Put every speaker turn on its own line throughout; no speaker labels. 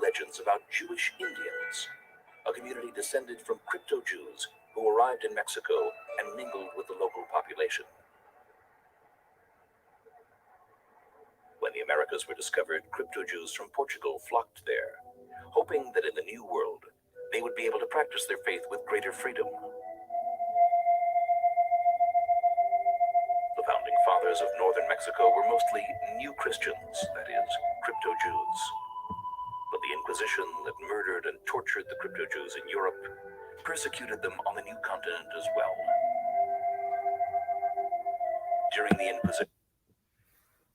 legends about Jewish Indians, a community descended from crypto-Jews who arrived in Mexico and mingled with the local population. When the Americas were discovered, crypto-Jews from Portugal flocked there, hoping that in the New World, they would be able to practice their faith with greater freedom. The founding fathers of northern Mexico were mostly new Christians, that is, crypto-Jews. But the Inquisition that murdered and tortured the crypto-Jews in Europe persecuted them on the new continent as well. During the Inquisition,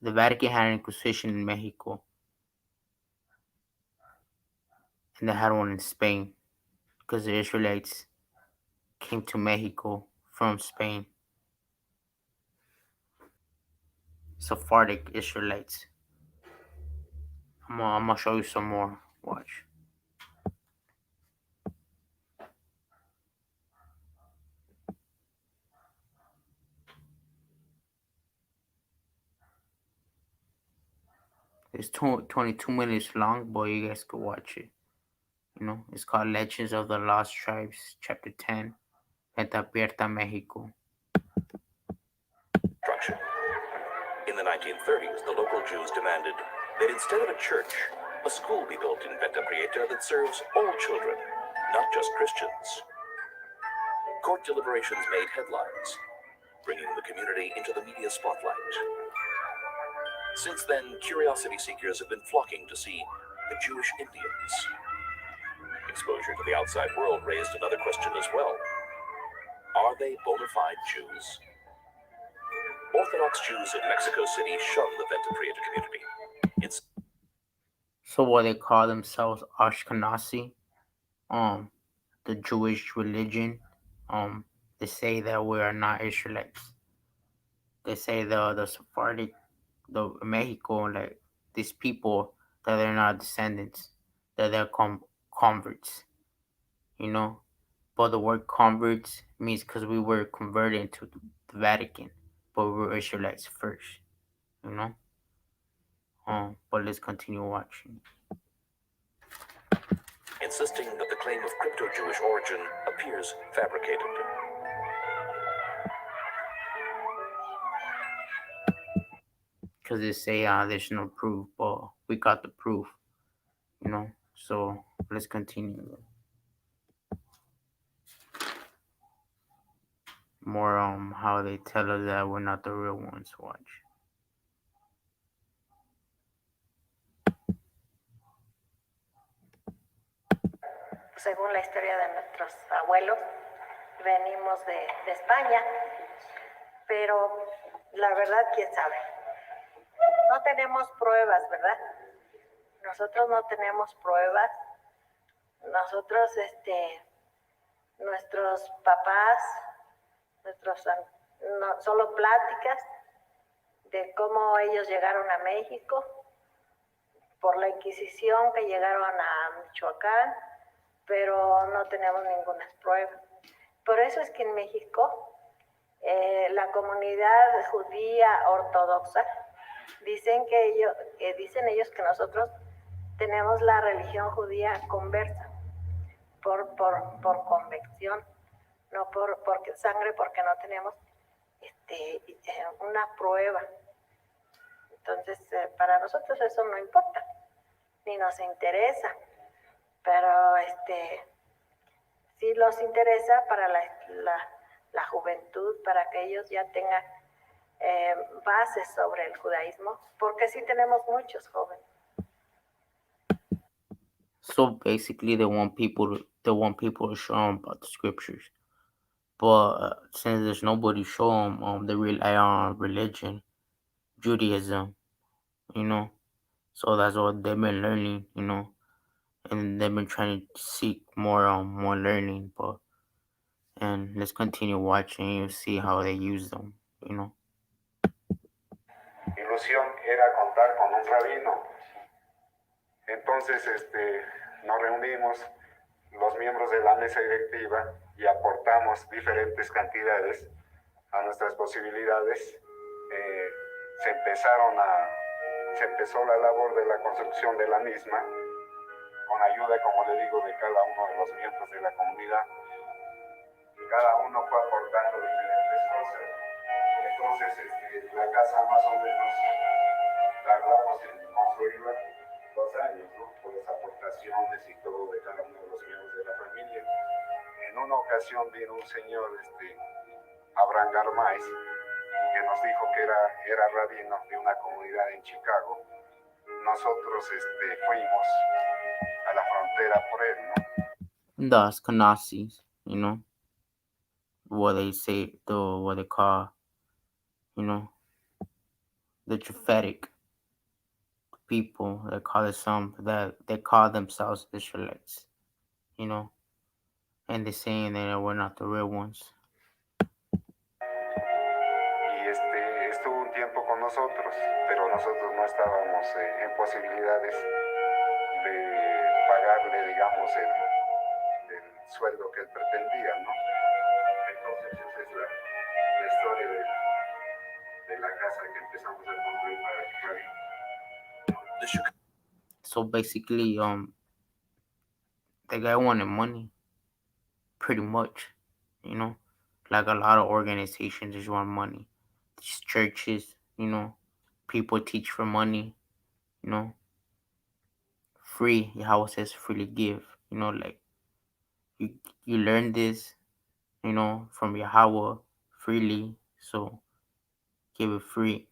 the Vatican had an Inquisition in Mexico, and they had one in Spain, because the Israelites came to Mexico from Spain. Sephardic Israelites. I'm gonna show you some more. Watch. It's 22 minutes long, but you guys could watch it. You know, it's called Legends of the Lost Tribes, Chapter 10, Venta Abierta, Mexico.
In the 1930s, the local Jews demanded that instead of a church, a school be built in Venta Prieta that serves all children, not just Christians. Court deliberations made headlines, bringing the community into the media spotlight. Since then, curiosity seekers have been flocking to see the Jewish Indians. Exposure to the outside world raised another question as well. Are they bona fide Jews? Orthodox Jews in Mexico City shun the Venta Prieta community.
So what they call themselves Ashkenazi, the Jewish religion, they say that we are not Israelites. They say the Sephardic, the Mexico, like these people, that they're not descendants, that they're converts, you know. But the word converts means because we were converted into the Vatican, but we were Israelites first, you know. But let's continue watching.
Insisting that the claim of crypto-Jewish origin appears fabricated.
Because they say there's no proof, but we got the proof, you know. So let's continue. More how they tell us that we're not the real ones. Watch.
Según la historia de nuestros abuelos, venimos de España, pero la verdad, quién sabe. No tenemos pruebas, ¿verdad? Nosotros no tenemos pruebas. Nosotros, nuestros papás, solo pláticas de cómo ellos llegaron a México, por la Inquisición que llegaron a Michoacán, pero no tenemos ninguna prueba. Por eso es que en México la comunidad judía ortodoxa dicen ellos que nosotros tenemos la religión judía conversa por convicción, no porque sangre, porque no tenemos una prueba. Entonces para nosotros eso no importa, ni nos interesa. Pero sí los interesa para la juventud, para que ellos ya tengan bases sobre el judaísmo, porque sí tenemos muchos jóvenes.
So basically, they want people to show them about the scriptures, but since there's nobody show them, they rely on religion, Judaism, you know. So that's what they've been learning, you know. And they've been trying to seek more learning, and let's continue watching. You'll see how they use them, you know.
Ilusión era contar con un rabino. Entonces, nos reunimos los miembros de la mesa directiva y aportamos diferentes cantidades a nuestras posibilidades. Se empezó la labor de la construcción de la misma con ayuda, como le digo, de cada uno de los miembros de la comunidad. Cada uno fue aportando diferentes cosas. Entonces, la casa más o menos tardamos en construirla 2 años, ¿no? Por las aportaciones y todo de cada uno de los miembros de la familia. En una ocasión vino un señor, Abraham Garmais, que nos dijo que era rabino de una comunidad en Chicago. Nosotros fuimos a la frontera por él, ¿no?
The Ashkenazis, what they say, what they call, the Japhetic people. They call it that they call themselves Israelites, and they're saying that we're not the real ones.
Y estuvo un tiempo con nosotros, pero nosotros no estábamos en posibilidades de pagarle, digamos, el sueldo que él pretendía, ¿no? Entonces esa es la historia de la casa que empezamos a construir para Ephraim.
So basically, the guy wanted money, pretty much, like a lot of organizations just want money. These churches, people teach for money, free. Yahweh says freely give, like you learn this, from Yahweh freely, so give it free,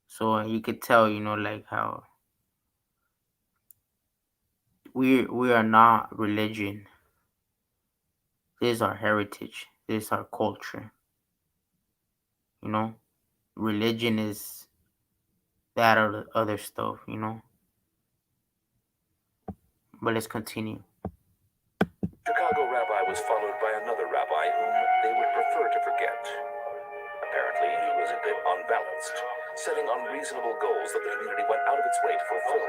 So you could tell, like how we are not religion. This is our heritage. This is our culture. Religion is that or the other stuff, But let's continue.
Chicago rabbi was followed by another rabbi whom they would prefer to forget. Apparently, he was a bit unbalanced, setting unreasonable goals that the community went out of its way to fulfill.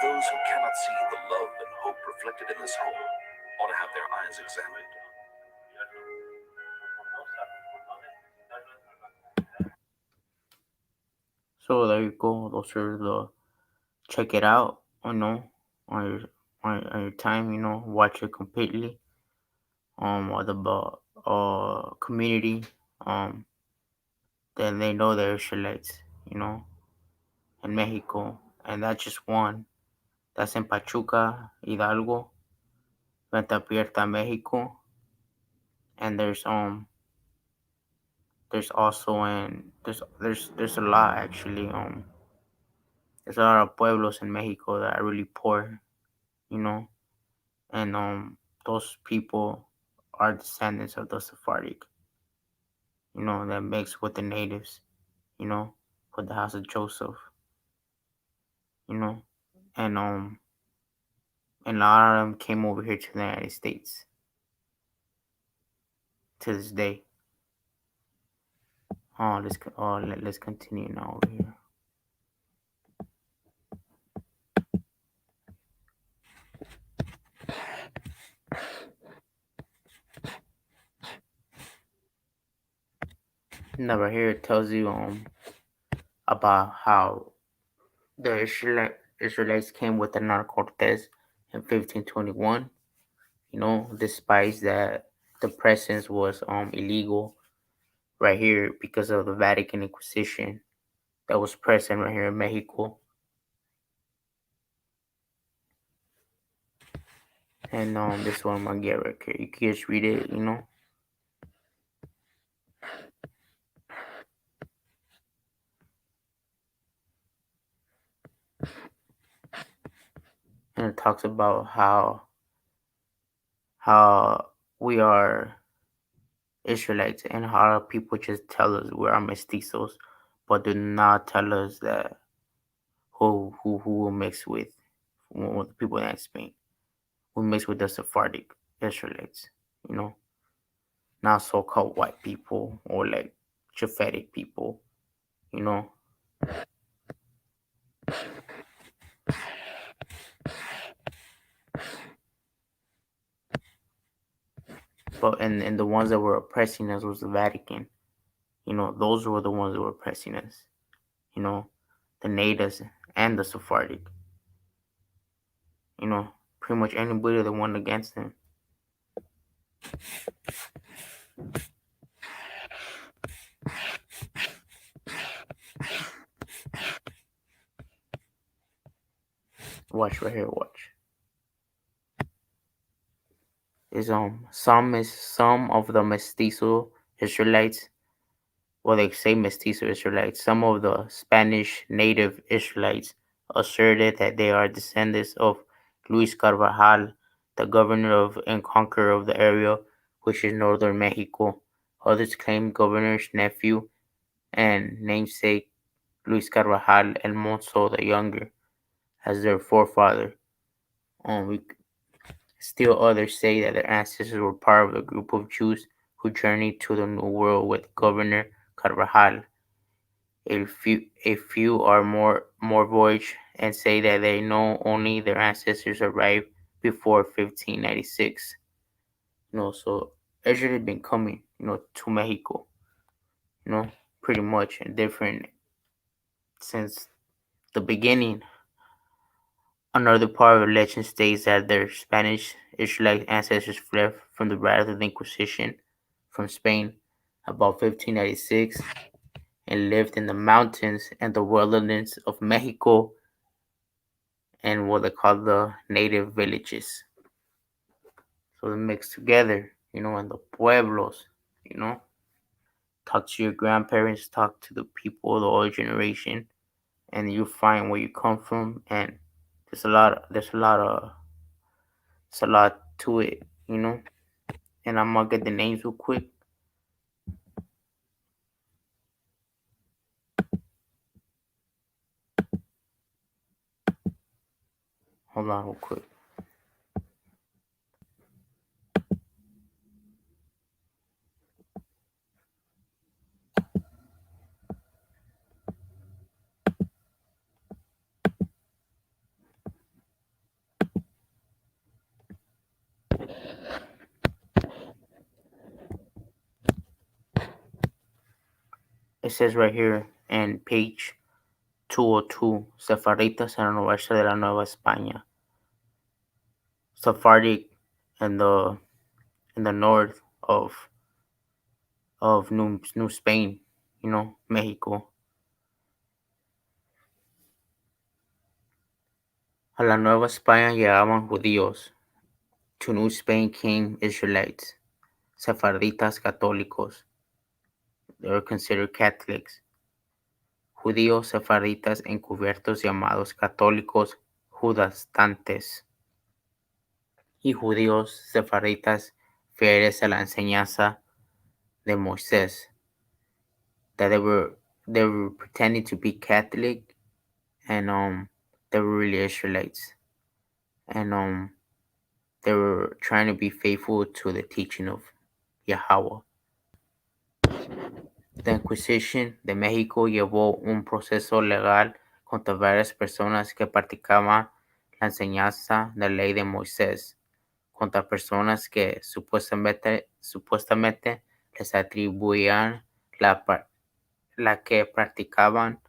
Those who cannot see the love and hope reflected in this home ought to have their eyes examined.
So there you go. Those are check it out, on your time, watch it completely. Or the community, then they know they're Israelites, in Mexico, and that's just one. That's in Pachuca, Hidalgo, Venta Abierta, Mexico, and there's also there's a lot actually. There's a lot of pueblos in Mexico that are really poor, and those people are descendants of the Sephardic, that mix with the natives, with the house of Joseph, and a lot of them came over here to the United States to this day. Let's continue now over here. Now right here it tells you about how the Israelites came with Hernán Cortés in 1521. Despite that the presence was illegal right here because of the Vatican Inquisition that was present right here in Mexico. And this one I'm gonna get right here. You can just read it, And it talks about how we are Israelites and how people just tell us we are mestizos, but do not tell us that who will mix with the people in Spain. We mix with the Sephardic Israelites, not so-called white people or like Japhetic people, But and the ones that were oppressing us was the Vatican. Those were the ones that were oppressing us. The natives and the Sephardic. Pretty much anybody that went against them. Watch right here, watch. Is some of the mestizo Israelites, well, they say mestizo Israelites, some of the Spanish native Israelites asserted that they are descendants of Luis Carvajal, the governor of and conqueror of the area, which is northern Mexico. Others claim governor's nephew and namesake Luis Carvajal El Monzo the Younger as their forefather. Still others say that their ancestors were part of the group of Jews who journeyed to the New World with Governor Carvajal. A few are more voyage and say that they know only their ancestors arrived before 1596. So Israel had been coming, to Mexico, pretty much and different since the beginning. Another part of the legend states that their Spanish Israelite ancestors fled from the wrath of the Inquisition from Spain about 1596 and lived in the mountains and the wilderness of Mexico and what they call the native villages. So they mix together, and the pueblos, talk to your grandparents, talk to the people of the old generation, and you find where you come from, and there's a lot to it, and I'm gonna get the names real quick. Hold on real quick. It says right here in page 202, Sepharditas en el oeste de la Nueva España. Sephardic in the north of New Spain, Mexico. A la Nueva España llegaban judíos. To New Spain came Israelites, Sepharditas católicos. They were considered Catholics. Judíos sefarditas encubiertos llamados católicos judaizantes. Y judíos sefarditas fieles a la enseñanza de Moisés. That they were pretending to be Catholic and they were really Israelites. And they were trying to be faithful to the teaching of YAHAWAH. La Inquisición de México llevó un proceso legal contra varias personas que practicaban la enseñanza de la ley de Moisés, contra personas que supuestamente les atribuían la que practicaban.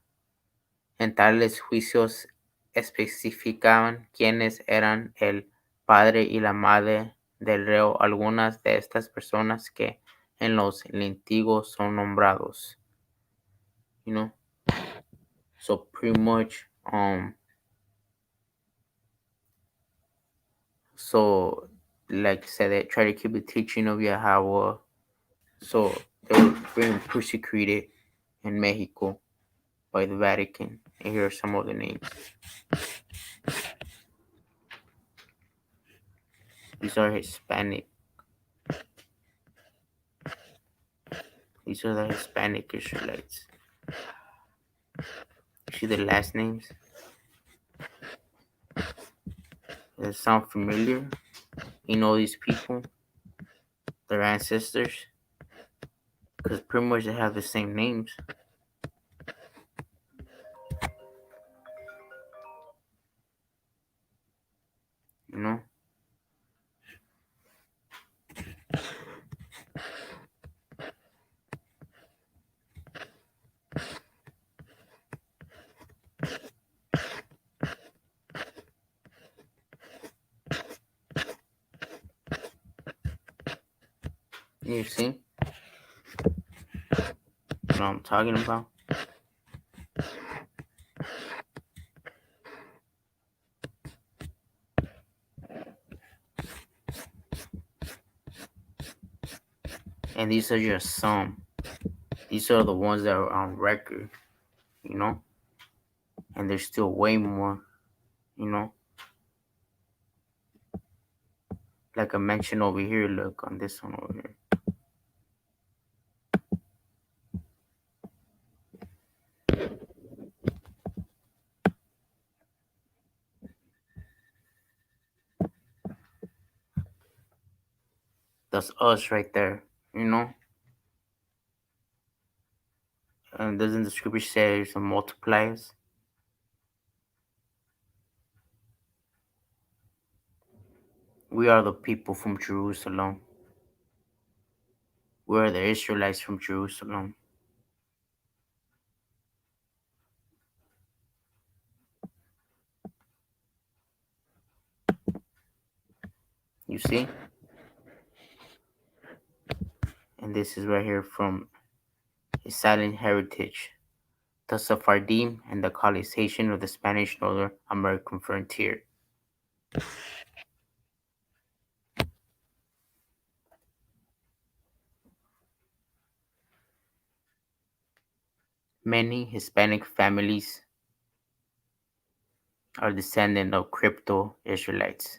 En tales juicios especificaban quiénes eran el padre y la madre del reo. Algunas de estas personas que en los litigos son nombrados. So pretty much, so like I said, they try to keep the teaching of YAHAWAH. So they were being persecuted in Mexico by the Vatican. And here are some of the names. These are Hispanic. These are the Hispanic Israelites. See the last names? Does it sound familiar? You know these people? Their ancestors? Because pretty much they have the same names. You see? You know what I'm talking about? And these are just some. These are the ones that are on record, you know? And there's still way more, you know? Like I mentioned over here, look on this one over here. That's us right there, you know? And doesn't the scripture say some multipliers? We are the people from Jerusalem. We are the Israelites from Jerusalem. You see? And this is right here from a silent heritage, the Sephardim and the colonization of the Spanish Northern American frontier. Many Hispanic families are descendant of crypto Israelites.